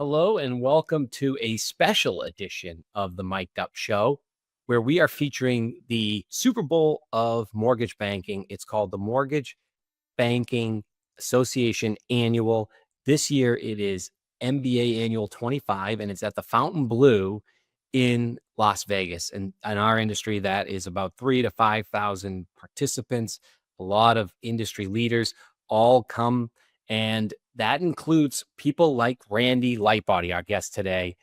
Hello and welcome to a special edition of the Mic'd Up Show, where we are featuring the Super Bowl of mortgage banking. It's called the Mortgage Banking Association Annual. This year it is MBA Annual 25, and it's at the Fontainebleau in Las Vegas. And in our industry, that is about 3,000 to 5,000 participants. A lot of industry leaders all come, and that includes people like Randy Lightbody, our guest today.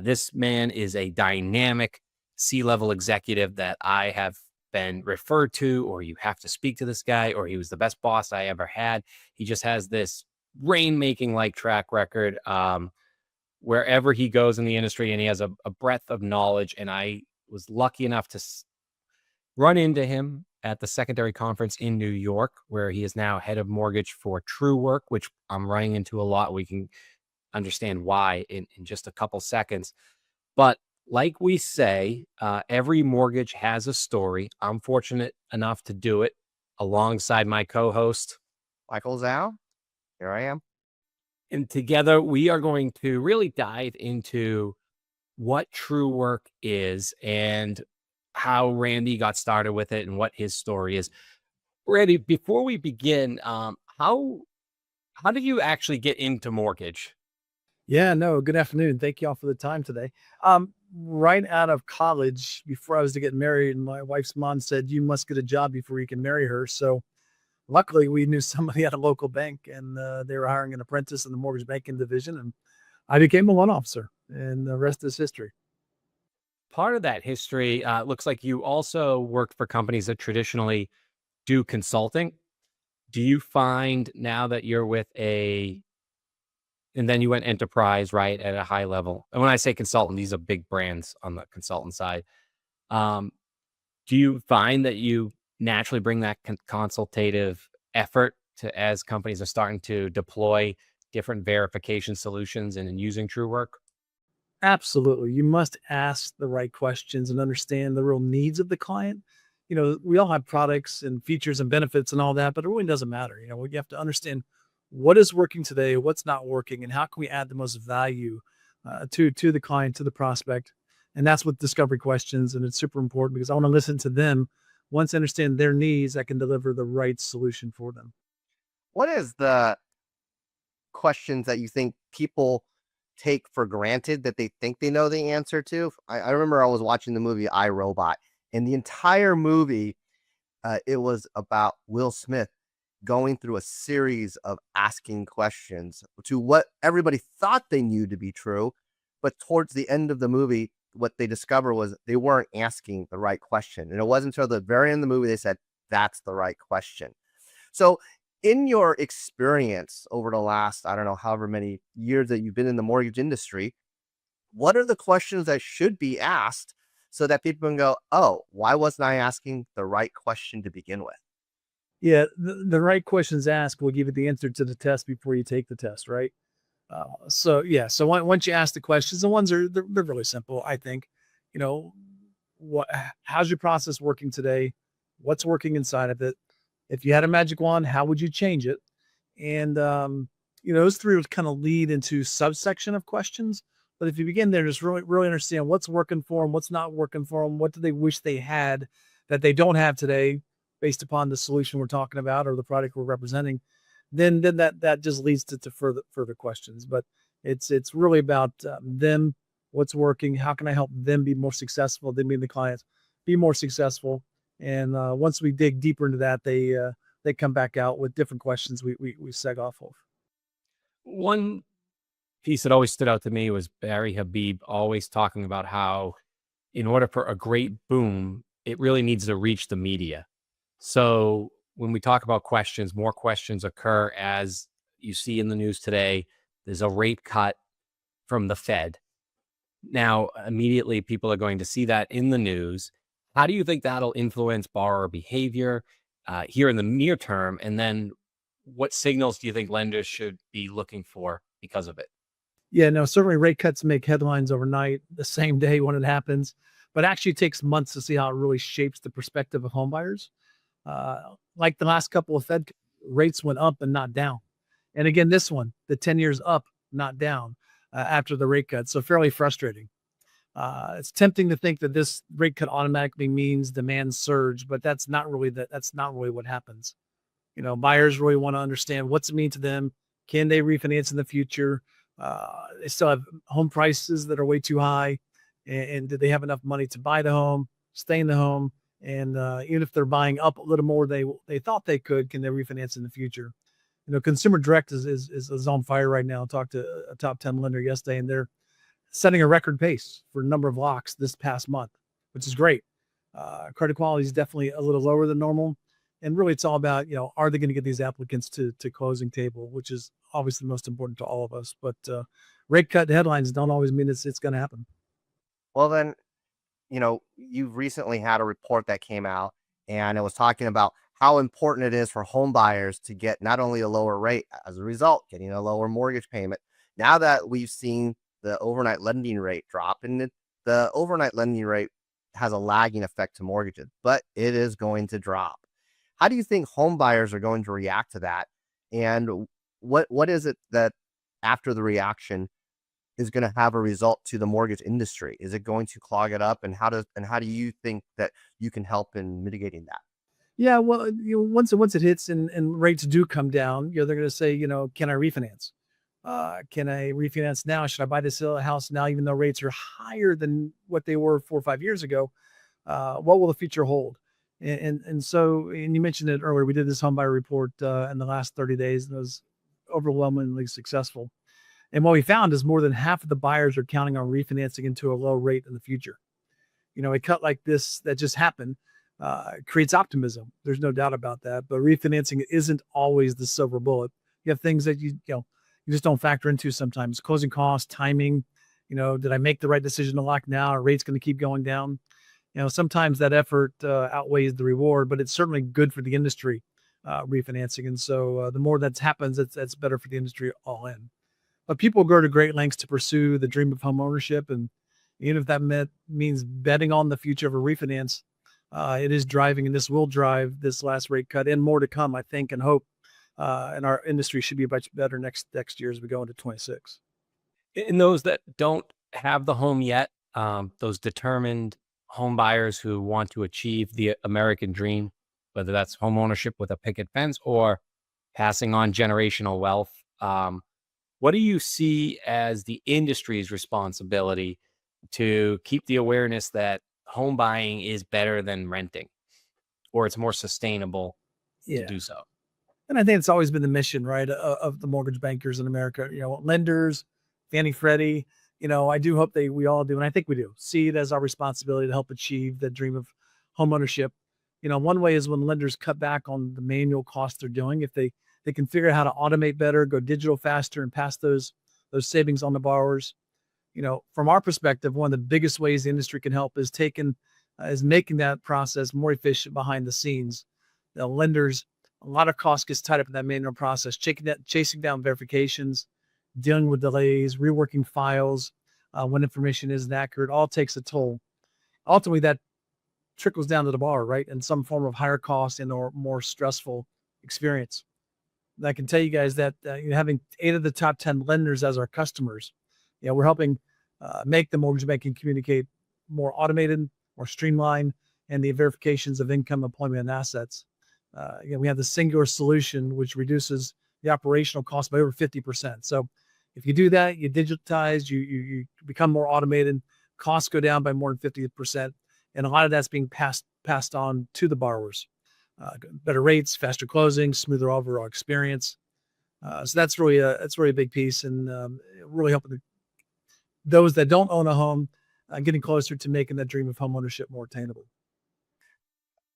This man is a dynamic C-level executive that I have been referred to, or you have to speak to this guy, or he was the best boss I ever had. He just has this rainmaking like track record wherever he goes in the industry, and he has a breadth of knowledge. And I was lucky enough to run into him at the secondary conference in New York, where he is now head of mortgage for Truework, which I'm running into a lot. We can understand why in just a couple seconds. But like we say, every mortgage has a story. I'm fortunate enough to do it alongside my co-host, Michael Zhao. Here I am. And together we are going to really dive into what Truework is and how Randy got started with it and what his story is. Randy, before we begin, how did you actually get into mortgage? Yeah, no, good afternoon. Thank you all for the time today. Right out of college, before I was to get married, my wife's mom said, "You must get a job before you can marry her." So luckily we knew somebody at a local bank, and they were hiring an apprentice in the mortgage banking division, and I became a loan officer, and the rest is history. Part of that history looks like you also worked for companies that traditionally do consulting. Do you find now that you're with and then you went enterprise, right, at a high level? And when I say consultant, these are big brands on the consultant side. Um, do you find that you naturally bring that consultative effort to as companies are starting to deploy different verification solutions and in using Truework? Absolutely. You must ask the right questions and understand the real needs of the client. We all have products and features and benefits and all that, but it really doesn't matter. You have to understand what is working today, what's not working, and how can we add the most value to the client, to the prospect. And that's with discovery questions. And it's super important because I want to listen to them. Once I understand their needs, I can deliver the right solution for them. What is the questions that you think people take for granted that they think they know the answer to? I remember I was watching the movie I, Robot, and the entire movie, it was about Will Smith going through a series of asking questions to what everybody thought they knew to be true. But towards the end of the movie, what they discovered was they weren't asking the right question. And it wasn't until the very end of the movie they said, that's the right question. So in your experience over the last, I don't know, however many years that you've been in the mortgage industry, what are the questions that should be asked so that people can go, oh, why wasn't I asking the right question to begin with? Yeah, the right questions asked will give you the answer to the test before you take the test, right? So once you ask the questions, the ones they're really simple. I think, you know, what how's your process working today? What's working inside of it? If you had a magic wand, how would you change it? And those three would kind of lead into subsection of questions. But if you begin there, just really understand what's working for them, what's not working for them, what do they wish they had that they don't have today, based upon the solution we're talking about or the product we're representing, then that just leads to further questions. But it's really about them, what's working, how can I help them be more successful, them being the clients, be more successful. And once we dig deeper into that, they come back out with different questions we seg off of. One piece that always stood out to me was Barry Habib always talking about how in order for a great boom, it really needs to reach the media. So when we talk about questions, more questions occur as you see in the news today. There's a rate cut from the Fed. Now, immediately people are going to see that in the news. How do you think that'll influence borrower behavior here in the near term? And then what signals do you think lenders should be looking for because of it? Yeah, no, certainly rate cuts make headlines overnight, the same day when it happens, but actually it takes months to see how it really shapes the perspective of homebuyers. Like the last couple of rates went up and not down. And again, this one, the 10 years up, not down. after the rate cut. So fairly frustrating. It's tempting to think that this rate cut automatically means demand surge, but that's not really what happens. Buyers really want to understand what's it mean to them. Can they refinance in the future? They still have home prices that are way too high. And do they have enough money to buy the home, stay in the home? And even if they're buying up a little more, they thought they could, can they refinance in the future? Consumer Direct is on fire right now. I talked to a top 10 lender yesterday, and they're setting a record pace for number of locks this past month, which is great. Credit quality is definitely a little lower than normal. And really, it's all about, are they going to get these applicants to closing table, which is obviously most important to all of us. But rate cut headlines don't always mean it's going to happen. Well, then, you've recently had a report that came out, and it was talking about how important it is for home buyers to get not only a lower rate, as a result, getting a lower mortgage payment. Now that we've seen the overnight lending rate drop, and the overnight lending rate has a lagging effect to mortgages, but it is going to drop. How do you think home buyers are going to react to that? And what is it that after the reaction is going to have a result to the mortgage industry? Is it going to clog it up? And how do you think that you can help in mitigating that? Yeah, well, once it hits and rates do come down, they're going to say, can I refinance? Can I refinance now? Should I buy this house now, even though rates are higher than what they were 4 or 5 years ago? What will the future hold? And so, and you mentioned it earlier, we did this home buyer report in the last 30 days, and it was overwhelmingly successful. And what we found is more than half of the buyers are counting on refinancing into a low rate in the future. A cut like this that just happened creates optimism. There's no doubt about that. But refinancing isn't always the silver bullet. You have things that you just don't factor into sometimes. Closing costs, timing. Did I make the right decision to lock now? Are rates going to keep going down? Sometimes that effort outweighs the reward, but it's certainly good for the industry refinancing. And so the more that happens, that's better for the industry all in. But people go to great lengths to pursue the dream of home ownership. And even if that means betting on the future of a refinance, it is driving, and this will drive this last rate cut and more to come, I think, and hope. And our industry should be much better next year as we go into 26. In those that don't have the home yet, those determined home buyers who want to achieve the American dream, whether that's home ownership with a picket fence or passing on generational wealth, what do you see as the industry's responsibility to keep the awareness that home buying is better than renting, or it's more sustainable to do so? And I think it's always been the mission, right, of the mortgage bankers in America, lenders, Fannie, Freddie, I do hope we all do. And I think we do see it as our responsibility to help achieve the dream of home ownership. One way is when lenders cut back on the manual costs they're doing. If they can figure out how to automate better, go digital faster, and pass those savings on to borrowers. From our perspective, one of the biggest ways the industry can help is making that process more efficient behind the scenes. The lenders, a lot of cost gets tied up in that manual process, chasing down verifications, dealing with delays, reworking files when information isn't accurate, all takes a toll. Ultimately, that trickles down to the borrower, right? In some form of higher cost and or more stressful experience. And I can tell you guys that having 8 of the top 10 lenders as our customers, we're helping make the mortgage banking communicate more automated, more streamlined, and the verifications of income, employment, and assets. We have the singular solution, which reduces the operational cost by over 50%. So if you do that, you digitize, you become more automated, costs go down by more than 50%. And a lot of that's being passed on to the borrowers. Better rates, faster closing, smoother overall experience. So that's really a big piece, and really helping those that don't own a home getting closer to making that dream of home ownership more attainable.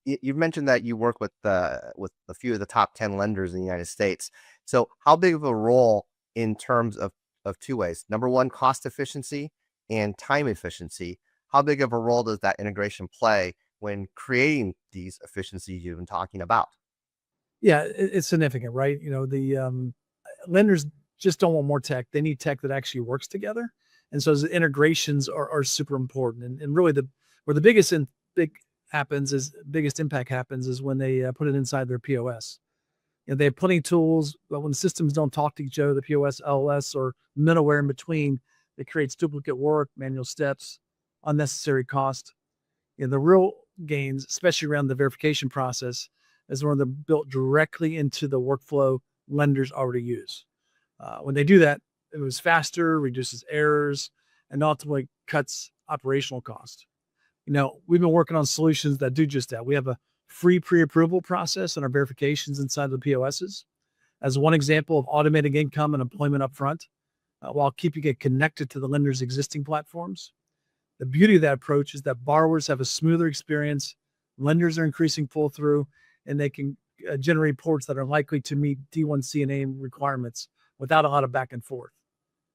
You've mentioned that you work with a few of the top 10 lenders in the United States. So how big of a role in terms of two ways? Number one, cost efficiency and time efficiency. How big of a role does that integration play when creating these efficiencies you've been talking about? Yeah, it's significant, right? The lenders just don't want more tech. They need tech that actually works together. And so the integrations are super important. And really where the biggest impact happens is when they put it inside their POS. They have plenty of tools, but when the systems don't talk to each other, the POS, LOS, or middleware in between, it creates duplicate work, manual steps, unnecessary cost. The real gains, especially around the verification process, is when they're built directly into the workflow lenders already use. When they do that, it was faster, reduces errors, and ultimately cuts operational cost. We've been working on solutions that do just that. We have a free pre-approval process on our verifications inside the POSs as one example of automating income and employment upfront while keeping it connected to the lender's existing platforms. The beauty of that approach is that borrowers have a smoother experience, lenders are increasing pull through, and they can generate reports that are likely to meet D1 CNA requirements without a lot of back and forth.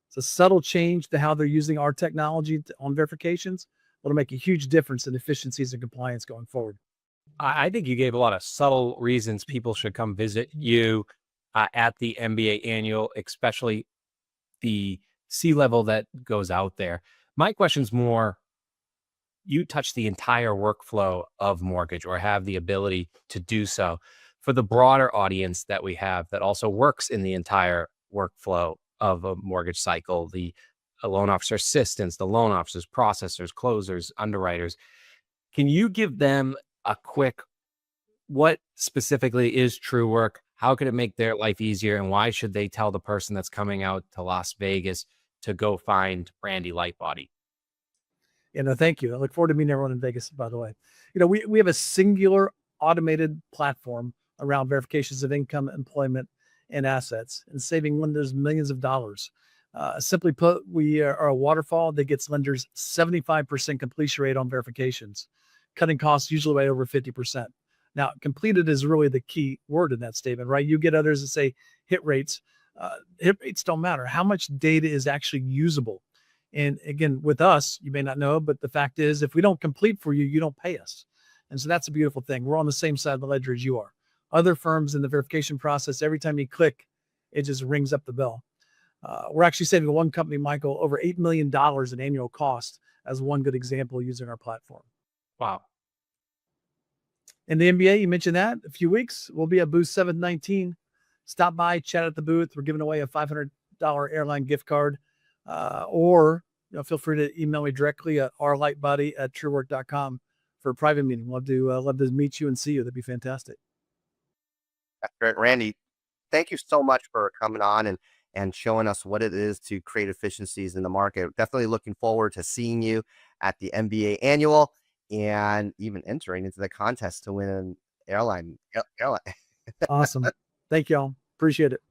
It's a subtle change to how they're using our technology on verifications. It'll make a huge difference in efficiencies and compliance going forward. I think you gave a lot of subtle reasons people should come visit you at the MBA annual, especially the C-level that goes out there. My question's more, you touch the entire workflow of mortgage or have the ability to do so. For the broader audience that we have that also works in the entire workflow of a mortgage cycle, the loan officer assistants, the loan officers, processors, closers, underwriters, can you give them a quick, what specifically is Truework? How could it make their life easier? And why should they tell the person that's coming out to Las Vegas to go find Randy Lightbody? Thank you. I look forward to meeting everyone in Vegas, by the way. We have a singular automated platform around verifications of income, employment, and assets, and saving lenders millions of dollars. Simply put, we are a waterfall that gets lenders 75% completion rate on verifications, cutting costs usually by over 50%. Now, completed is really the key word in that statement, right? You get others that say hit rates. Hit rates don't matter. How much data is actually usable? And again, with us, you may not know, but the fact is, if we don't complete for you, you don't pay us. And so that's a beautiful thing. We're on the same side of the ledger as you are. Other firms in the verification process, every time you click, it just rings up the bell. We're actually saving one company, Michael, over $8 million in annual cost as one good example using our platform. Wow. And the MBA, you mentioned that, a few weeks, we'll be at booth 719. Stop by, chat at the booth. We're giving away a $500 airline gift card. Or feel free to email me directly at rlightbody@truework.com for a private meeting. Love to meet you and see you. That'd be fantastic. That's great, Randy. Thank you so much for coming on and showing us what it is to create efficiencies in the market. Definitely looking forward to seeing you at the MBA annual and even entering into the contest to win an airline. Awesome. Thank y'all. Appreciate it.